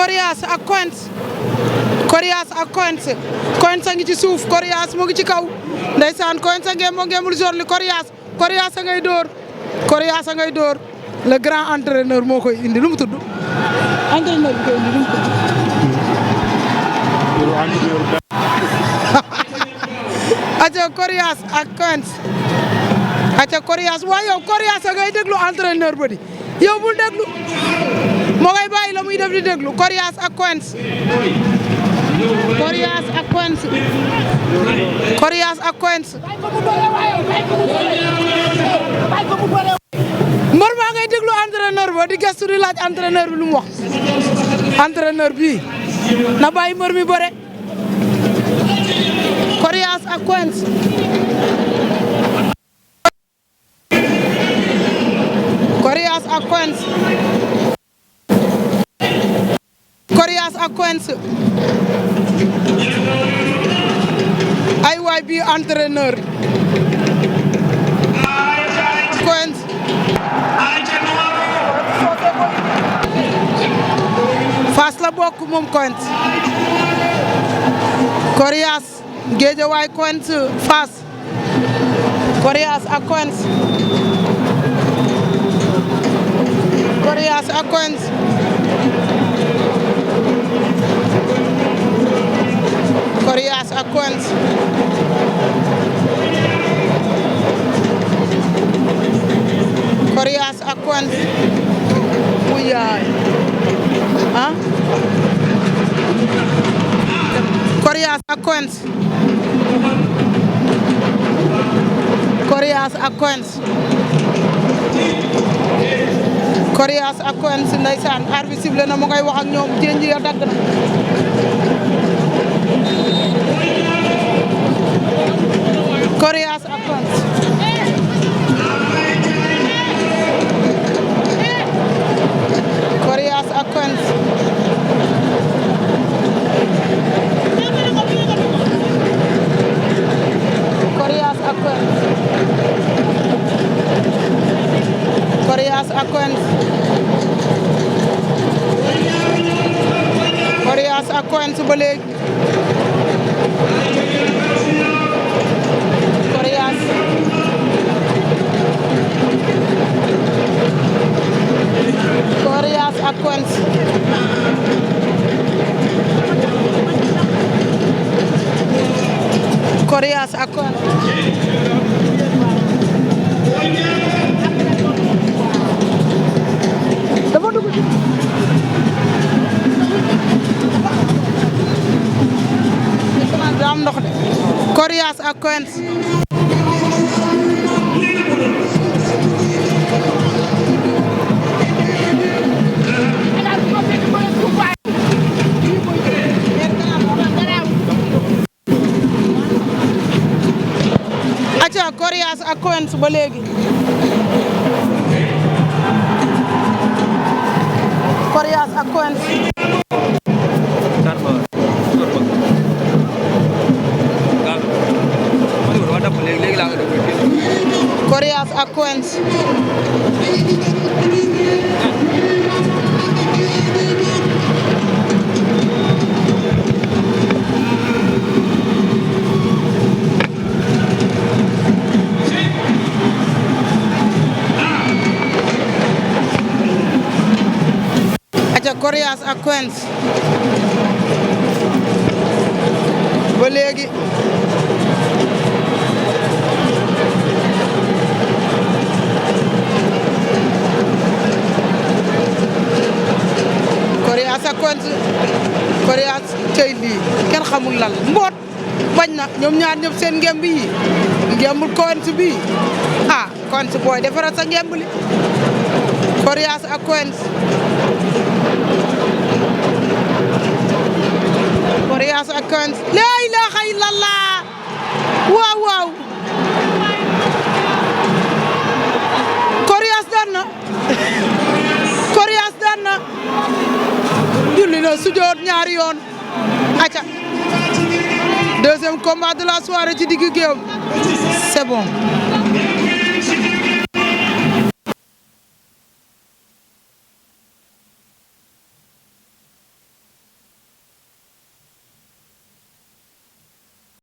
Coriace ak Quench Coriace ak Quench Quench a ngi ci suuf Coriace mu ngi ci kaw ndeysaan Quench ngemul jaune li Coriace ngay dóor Coriace ngay dóor le grand entraîneur moo koy indi lu mu tudd entraîneur bi koy indi lu mu tudd aca Coriace ak Quench aca Coriace waaye yow Coriace ngay déglu entraîneur ba di yow bul déglu moo ngay bàyyi la muy def di déglu Coriace ak Quench Coriace ak Quench Coriace ak Quench mbër baa ngay déglu entraîneur ba di gëstu di laaj entraîneur bi lu mu wax entraîneur bi na bàyyi mbër mi bëre Coriace ak Quench Coriace ak Quench Coriace ak Quench ay waay bi entraîneur Quench Fass la bokk moom Quench Coriace Guédiawaye Quench Fass Coriace ak Quench Coriace ak Quench Coriace ak Quench Coriace ak Quench mu yaay ah Coriace ak Quench Coriace ak Quench Coriace ak Quench ndeysaan arbitre sifflé na mu ngay wax ak ñoom jénji ya dagg na Coriace ak Quench Coriace ak Quench Coriace ak Quench Coriace ak Quench Coriace ak Quench ba léegi Coriace Coriace ak Quench Coriace ak Quench dafa dugg ci am ndox de Coriace ak Quench aca Coriace ak Quench ba léegi Coriace ak Quench Coriace ak Quench aca Coriace ak Quench ba léegi Coriace ak Quench Coriace tey lii kenn xamul lan mboot bañ na ñoom ñaar ñëpp seen ngemb yi ngembul Quench bi ah Quench booy defaral sa ngemb li Coriace ak Quench Coriace ak Quench la ilaha illallah waaw waaw Coriace daan na Coriace daan na julli na sujoot ñaari yoon aca deuxième combat de la soirée ci diggu géew c'est bon